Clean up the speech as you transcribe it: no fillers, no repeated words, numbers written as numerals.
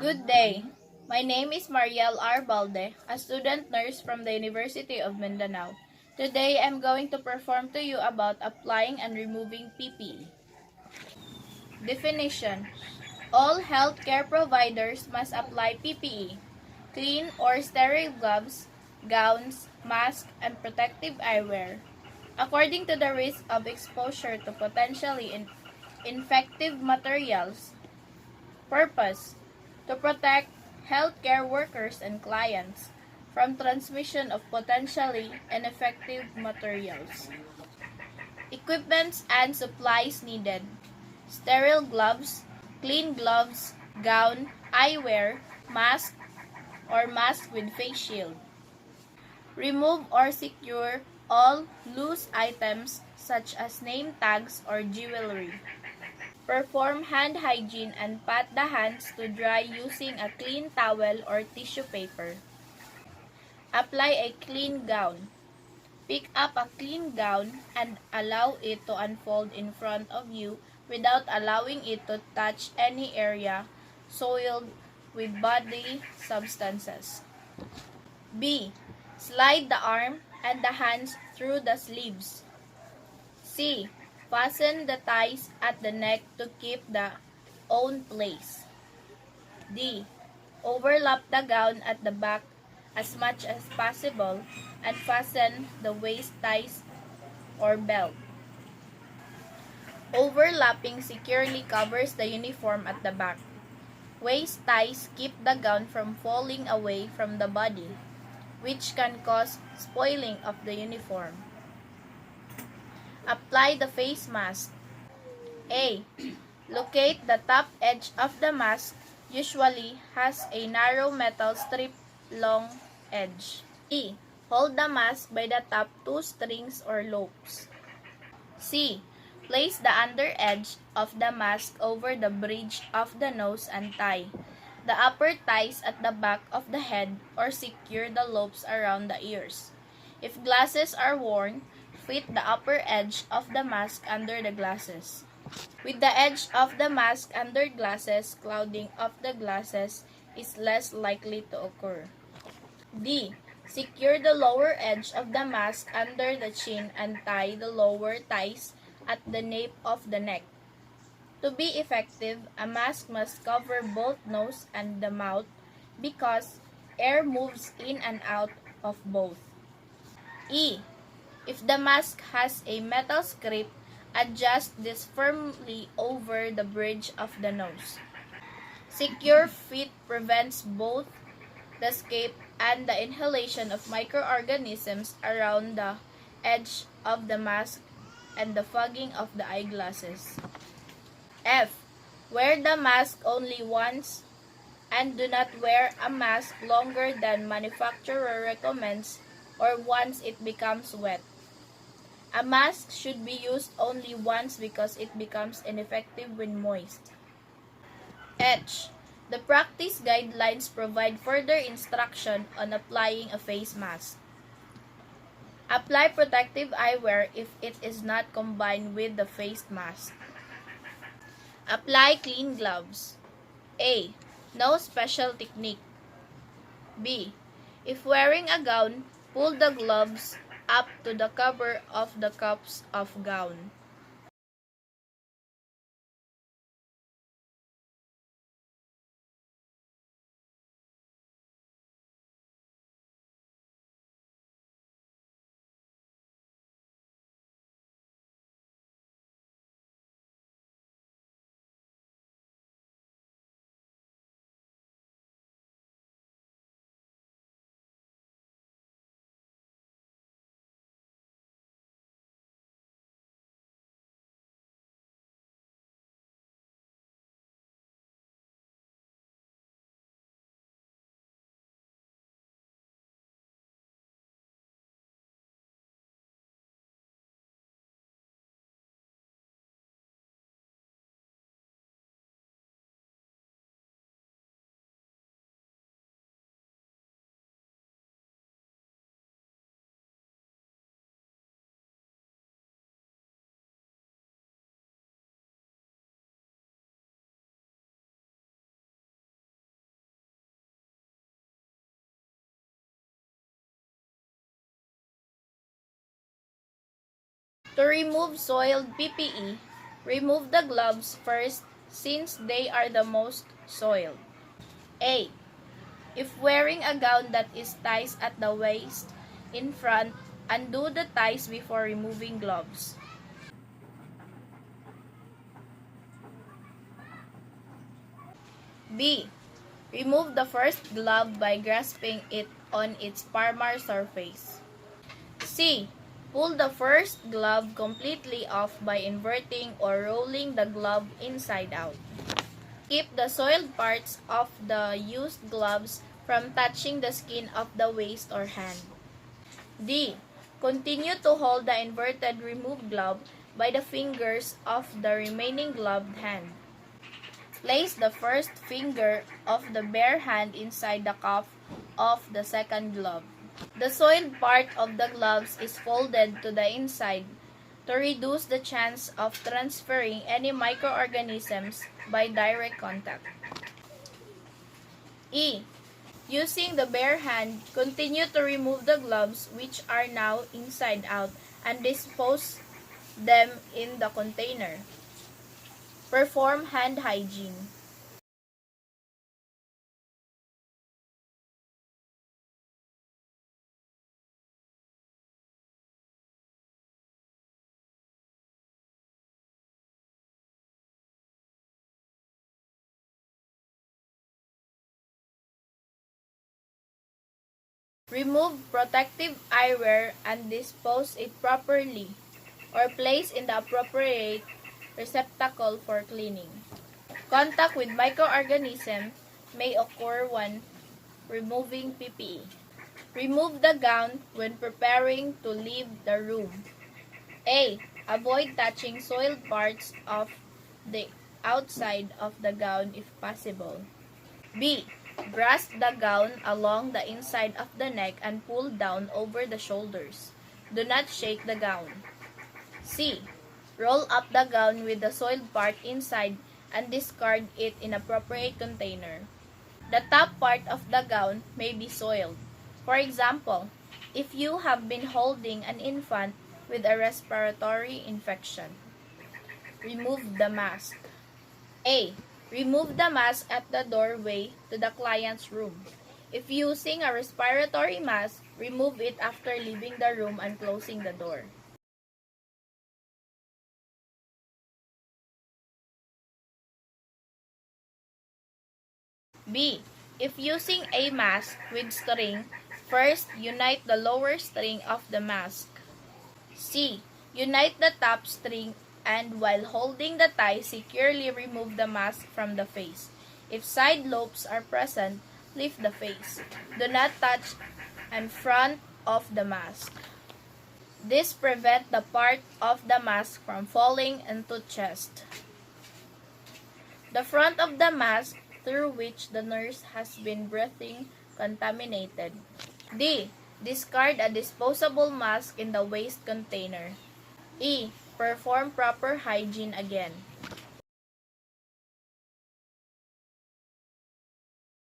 Good day. My name is Mariel R. Balde, a student nurse from the University of Mindanao. Today, I'm going to perform to you about applying and removing PPE. Definition: all healthcare providers must apply PPE, clean or sterile gloves, gowns, masks, and protective eyewear, according to the risk of exposure to potentially infective materials. Purpose: to protect healthcare workers and clients from transmission of potentially ineffective materials. Equipments and supplies needed: sterile gloves, clean gloves, gown, eyewear, mask, or mask with face shield. Remove or secure all loose items such as name tags or jewelry. Perform hand hygiene and pat the hands to dry using a clean towel or tissue paper. Apply a clean gown. Pick up a clean gown and allow it to unfold in front of you without allowing it to touch any area soiled with body substances. B. Slide the arm and the hands through the sleeves. C. Fasten the ties at the neck to keep the own place. D. Overlap the gown at the back as much as possible and fasten the waist ties or belt. Overlapping securely covers the uniform at the back. Waist ties keep the gown from falling away from the body, which can cause spoiling of the uniform. Apply the face mask. A. Locate the top edge of the mask, usually has a narrow metal strip long edge. B. Hold the mask by the top two strings or loops. C. Place the under edge of the mask over the bridge of the nose and tie the upper ties at the back of the head or secure the loops around the ears. If glasses are worn, fit the upper edge of the mask under the glasses. With the edge of the mask under glasses, clouding of the glasses is less likely to occur. D. Secure the lower edge of the mask under the chin and tie the lower ties at the nape of the neck. To be effective, a mask must cover both nose and the mouth because air moves in and out of both. E. If the mask has a metal script, adjust this firmly over the bridge of the nose. Secure fit prevents both the escape and the inhalation of microorganisms around the edge of the mask and the fogging of the eyeglasses. F. Wear the mask only once and do not wear a mask longer than manufacturer recommends or once it becomes wet. A mask should be used only once because it becomes ineffective when moist. H. The practice guidelines provide further instruction on applying a face mask. Apply protective eyewear if it is not combined with the face mask. Apply clean gloves. A. No special technique. B. If wearing a gown, pull the gloves up to the cover of the cuffs of gown. To remove soiled PPE, remove the gloves first since they are the most soiled. A. If wearing a gown that is ties at the waist in front, undo the ties before removing gloves. B. Remove the first glove by grasping it on its palmar surface. C. Pull the first glove completely off by inverting or rolling the glove inside out. Keep the soiled parts of the used gloves from touching the skin of the waist or hand. D. Continue to hold the inverted removed glove by the fingers of the remaining gloved hand. Place the first finger of the bare hand inside the cuff of the second glove. The soiled part of the gloves is folded to the inside to reduce the chance of transferring any microorganisms by direct contact. E. Using the bare hand, continue to remove the gloves which are now inside out and dispose them in the container. Perform hand hygiene. Remove protective eyewear and dispose it properly or place in the appropriate receptacle for cleaning. Contact with microorganisms may occur when removing PPE. Remove the gown when preparing to leave the room. A. Avoid touching soiled parts of the outside of the gown if possible. B. Grasp the gown along the inside of the neck and pull down over the shoulders. Do not shake the gown. C. Roll up the gown with the soiled part inside and discard it in appropriate container. The top part of the gown may be soiled. For example, if you have been holding an infant with a respiratory infection. Remove the mask. A. Remove the mask at the doorway to the client's room. If using a respiratory mask, remove it after leaving the room and closing the door. B. If using a mask with string, first unite the lower string of the mask. C. Unite the top string and while holding the tie, securely remove the mask from the face. If side lobes are present, lift the face. Do not touch and front of the mask. This prevents the part of the mask from falling into chest. The front of the mask through which the nurse has been breathing contaminated. D. Discard a disposable mask in the waste container. E. Perform proper hygiene again.